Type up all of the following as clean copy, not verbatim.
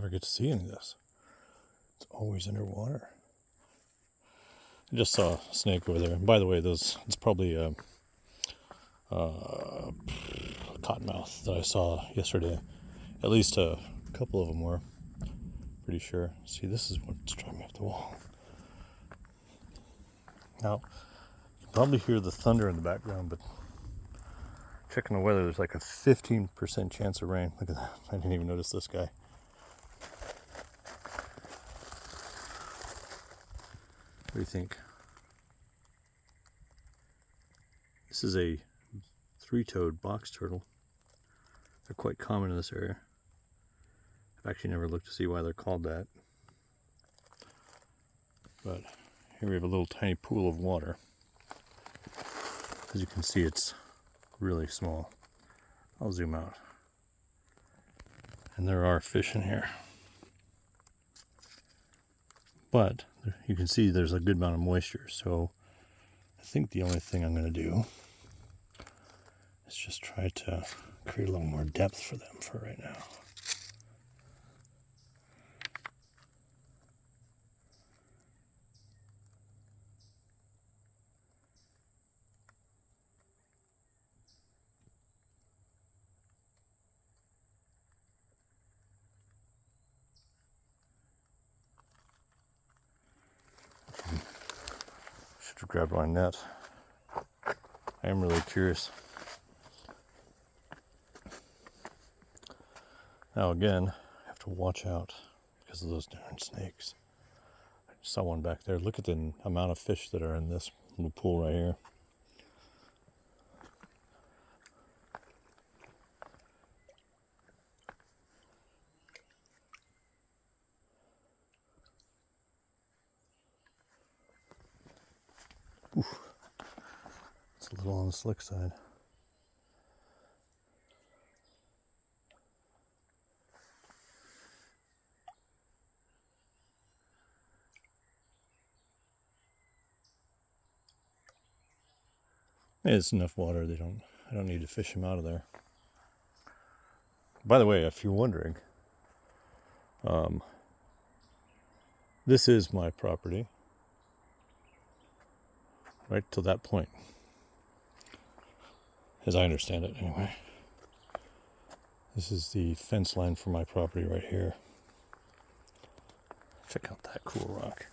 never get to see any of this. It's always underwater. I just saw a snake over there. And by the way, it's probably a cottonmouth that I saw yesterday. At least a couple of them were. Pretty sure. See, this is what's driving me up the wall. Now, you can probably hear the thunder in the background, but checking the weather, there's like a 15% chance of rain. Look at that. I didn't even notice this guy. What do you think? This is a three-toed box turtle. They're quite common in this area. I've actually never looked to see why they're called that. But here we have a little tiny pool of water. As you can see, it's really small. I'll zoom out. And there are fish in here. But you can see there's a good amount of moisture, so I think the only thing I'm going to do is just try to create a little more depth for them for right now. Should have grabbed my net. I am really curious. Now again, I have to watch out because of those darn snakes. I saw one back there. Look at the amount of fish that are in this little pool right here. Oof. It's a little on the slick side. It's enough water. I don't need to fish them out of there. By the way, if you're wondering, this is my property. Right to that point. As I understand it, anyway. This is the fence line for my property right here. Check out that cool rock.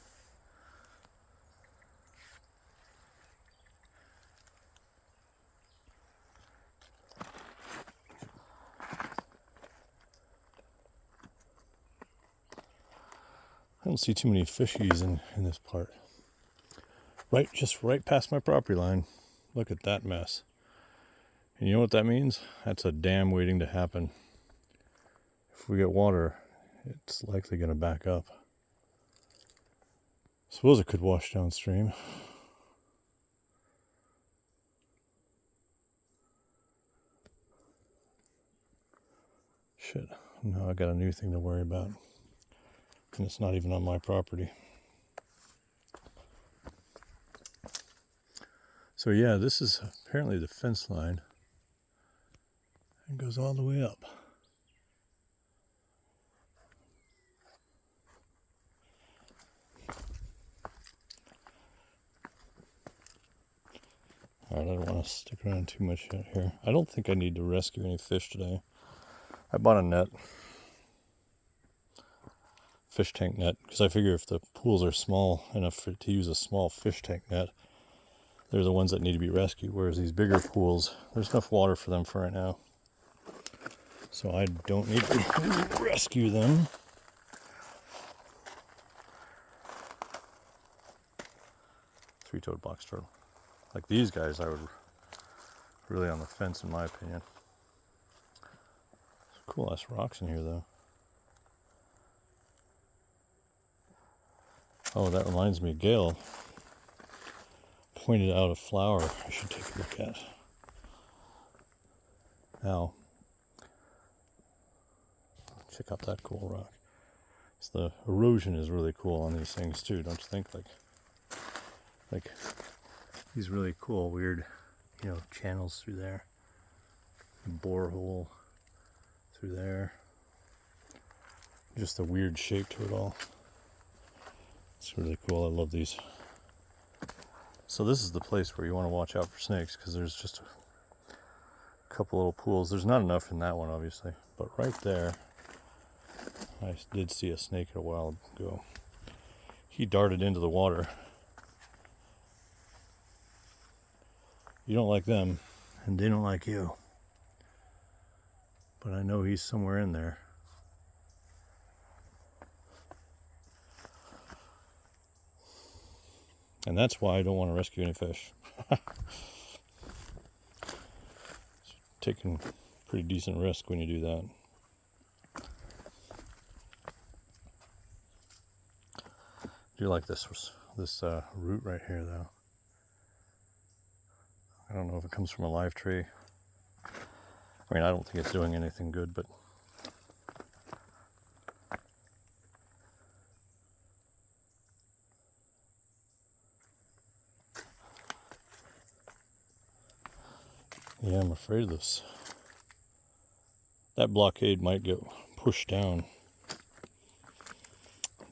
I don't see too many fishies in this part. Just right past my property line. Look at that mess. And you know what that means? That's a dam waiting to happen. If we get water, it's likely going to back up. Suppose it could wash downstream. Shit, now I got a new thing to worry about. And it's not even on my property. So yeah, this is apparently the fence line. It goes all the way up. Alright, I don't want to stick around too much out here. I don't think I need to rescue any fish today. I bought a net. Fish tank net, because I figure if the pools are small enough to use a small fish tank net, they're the ones that need to be rescued, whereas these bigger pools, there's enough water for them for right now. So I don't need to rescue them. Three-toed box turtle. Like these guys, I would really on the fence in my opinion. Some cool ass rocks in here though. Oh, that reminds me, Gail pointed out a flower I should take a look at. Now, check out that cool rock. So the erosion is really cool on these things too, don't you think? Like these really cool, weird, channels through there. Borehole through there. just the weird shape to it all. It's really cool. I love these. So this is the place where you want to watch out for snakes, because there's just a couple little pools. There's not enough in that one, obviously, but right there I did see a snake a while ago. He darted into the water. You don't like them, and they don't like you. But I know he's somewhere in there. And that's why I don't want to rescue any fish. Taking pretty decent risk when you do that. I do like this root right here, though. I don't know if it comes from a live tree. I mean, I don't think it's doing anything good, but yeah, I'm afraid of this. That blockade might get pushed down,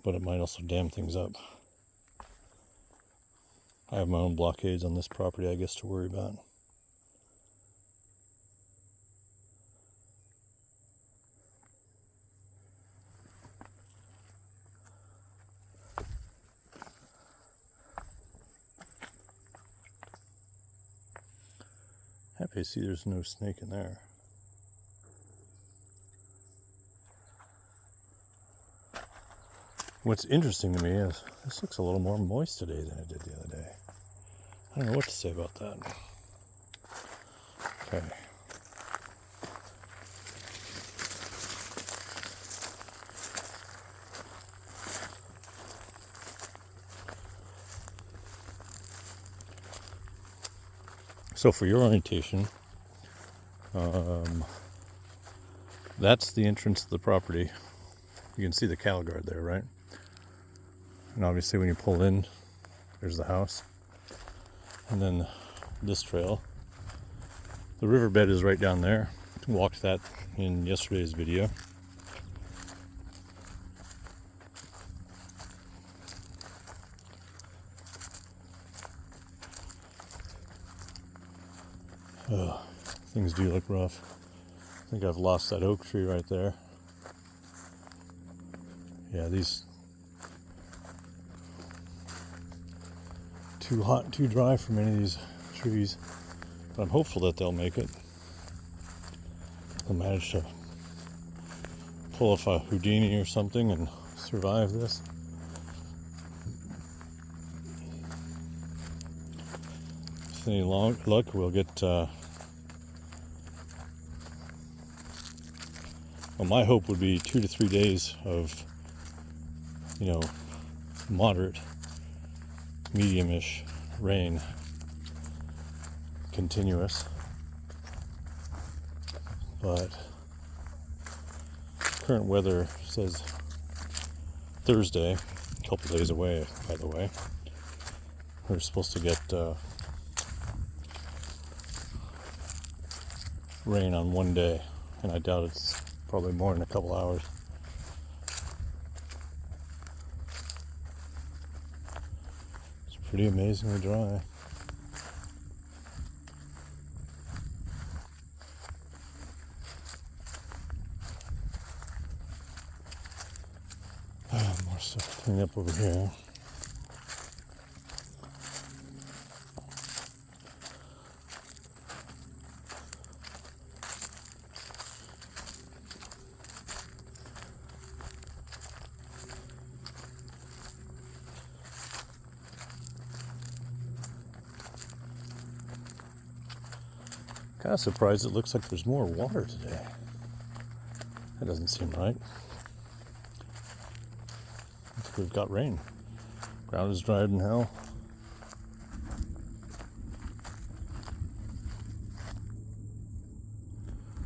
but it might also dam things up. I have my own blockades on this property, I guess, to worry about. Happy to see there's no snake in there. What's interesting to me is this looks a little more moist today than it did the other day. I don't know what to say about that. Okay. So for your orientation, that's the entrance to the property. You can see the cattle guard there, right? And obviously when you pull in, there's the house. And then this trail. The riverbed is right down there. Walked that in yesterday's video. Oh, things do look rough. I think I've lost that oak tree right there. Yeah, these too hot, too dry for many of these trees. But I'm hopeful that they'll make it. They'll manage to pull off a Houdini or something and survive this. With any luck, we'll get well, my hope would be 2 to 3 days of, moderate, medium-ish rain, continuous. But current weather says Thursday, a couple days away, by the way. We're supposed to get rain on one day, and I doubt it's probably more in a couple hours. It's pretty amazingly dry. More stuff to clean up over here. Kind of surprised it looks like there's more water today. That doesn't seem right. I think we've got rain. Ground is dried in hell.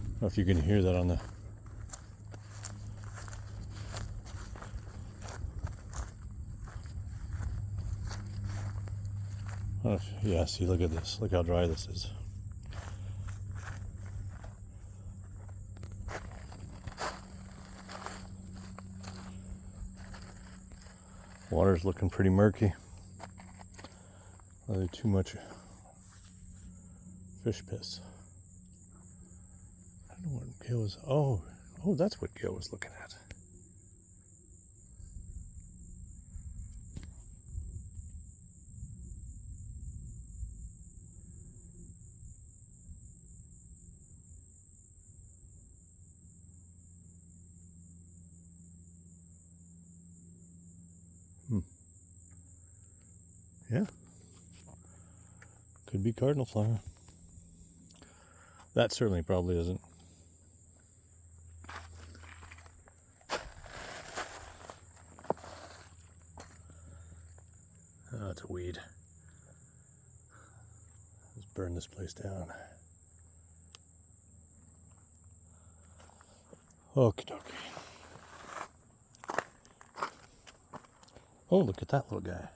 I don't know if you can hear that on the... Yeah, see, look at this. Look how dry this is. Water's looking pretty murky. Probably too much fish piss. I don't know what Gail was. Oh, that's what Gail was looking at. Yeah. Could be cardinal fly. That certainly probably isn't. Oh, it's a weed. Let's burn this place down. Okie dokie. Oh, look at that little guy.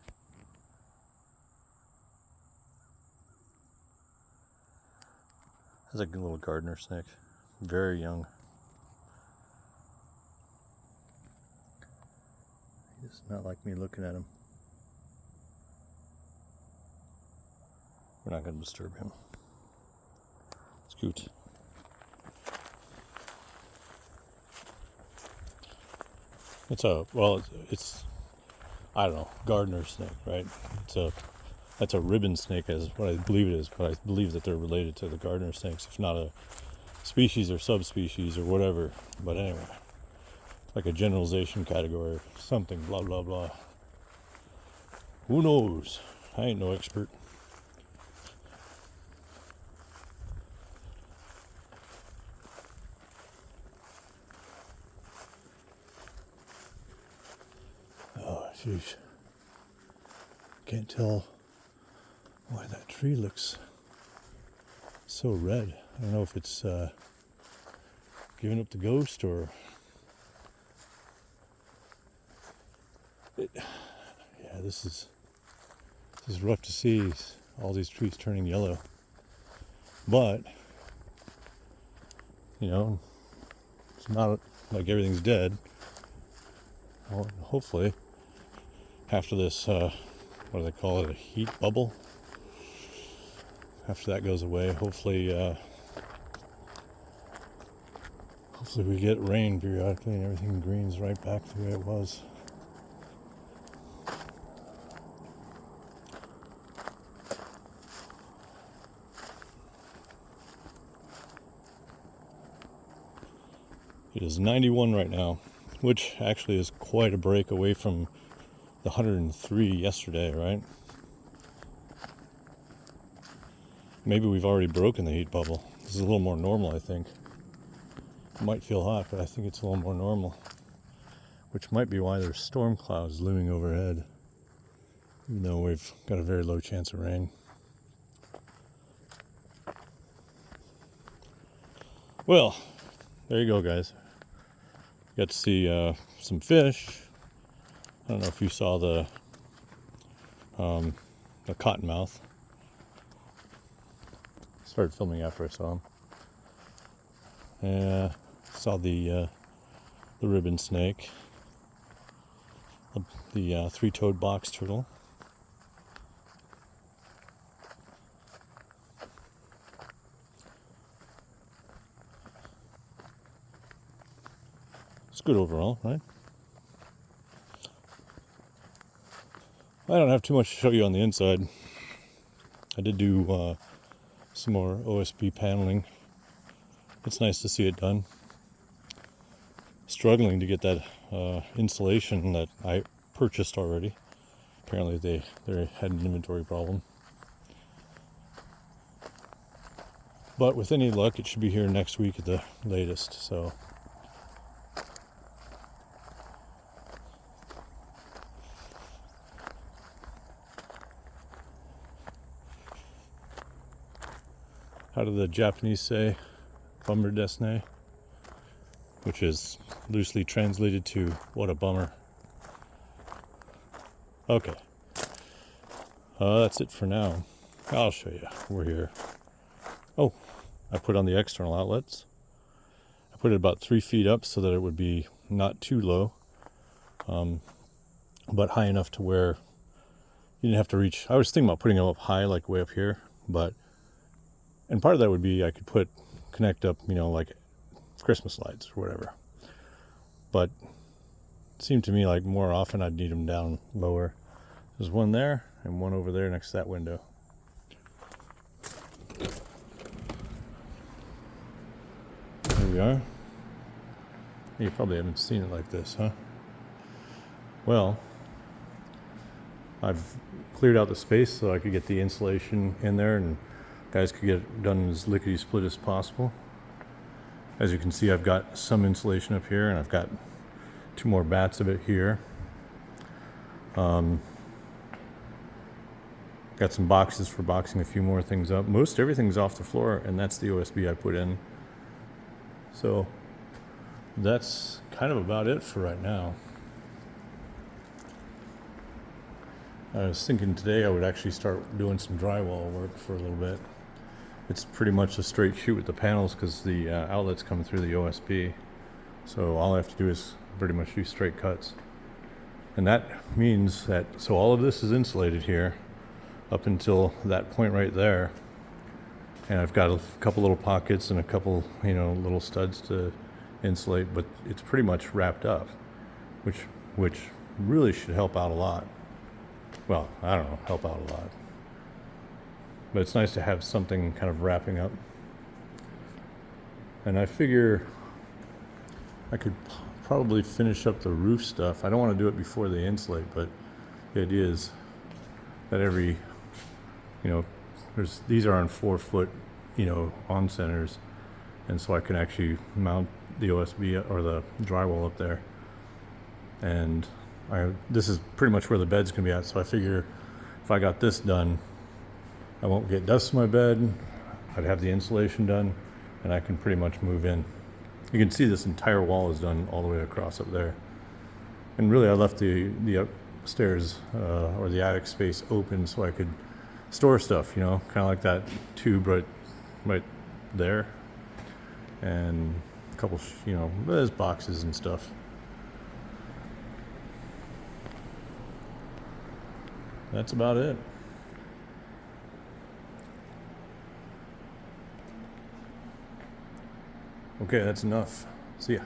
That's a good little gardener snake. Very young. He does not like me looking at him. We're not going to disturb him. Scoot. It's I don't know, gardener snake, right? That's a ribbon snake, is what I believe it is, but I believe that they're related to the gardener snakes, if not a species or subspecies or whatever. But anyway, like a generalization category or something, blah, blah, blah. Who knows? I ain't no expert. Oh, jeez. Can't tell why that tree looks so red. I don't know if it's giving up the ghost or... Yeah, this is rough to see, all these trees turning yellow. But, you know, it's not like everything's dead. Well, hopefully, after this, what do they call it, a heat bubble? After that goes away, hopefully we get rain periodically and everything greens right back the way it was. It is 91 right now, which actually is quite a break away from the 103 yesterday, right? Maybe we've already broken the heat bubble. This is a little more normal, I think. It might feel hot, but I think it's a little more normal. Which might be why there's storm clouds looming overhead, even though we've got a very low chance of rain. Well, there you go, guys. Got to see some fish. I don't know if you saw the cottonmouth. Started filming after I saw him. Yeah, saw the ribbon snake, the three-toed box turtle. It's good overall, right? I don't have too much to show you on the inside. I did do some more OSB paneling. It's nice to see it done. Struggling to get that insulation that I purchased already. Apparently they had an inventory problem. But with any luck, it should be here next week at the latest. So how do the Japanese say bummer desne? Which is loosely translated to what a bummer. Okay. That's it for now. I'll show you. We're here. Oh, I put on the external outlets. I put it about 3 feet up so that it would be not too low. but high enough to where you didn't have to reach. I was thinking about putting them up high, like way up here, and part of that would be I could connect up, like Christmas lights or whatever. But it seemed to me like more often I'd need them down lower. There's one there and one over there next to that window. There we are. You probably haven't seen it like this, huh? Well, I've cleared out the space so I could get the insulation in there and guys could get it done as lickety split as possible. As you can see, I've got some insulation up here and I've got 2 more bats of it here. Got some boxes for boxing a few more things up. Most everything's off the floor, and that's the OSB I put in. So that's kind of about it for right now. I was thinking today I would actually start doing some drywall work for a little bit. It's pretty much a straight shoot with the panels because the outlets come through the OSB. So all I have to do is pretty much do straight cuts. And that means that, so all of this is insulated here up until that point right there. And I've got a couple little pockets and a couple, little studs to insulate, but it's pretty much wrapped up, which really should help out a lot. Well, I don't know, help out a lot. But it's nice to have something kind of wrapping up. And I figure I could probably finish up the roof stuff. I don't want to do it before they insulate, but the idea is that these are on 4-foot, on centers. And so I can actually mount the OSB or the drywall up there. And this is pretty much where the bed's gonna be at. So I figure if I got this done, I won't get dust in my bed. I'd have the insulation done and I can pretty much move in. You can see this entire wall is done all the way across up there. And really I left the upstairs or the attic space open so I could store stuff, kind of like that tube right there. And a couple, there's boxes and stuff. That's about it. Okay, that's enough. See ya.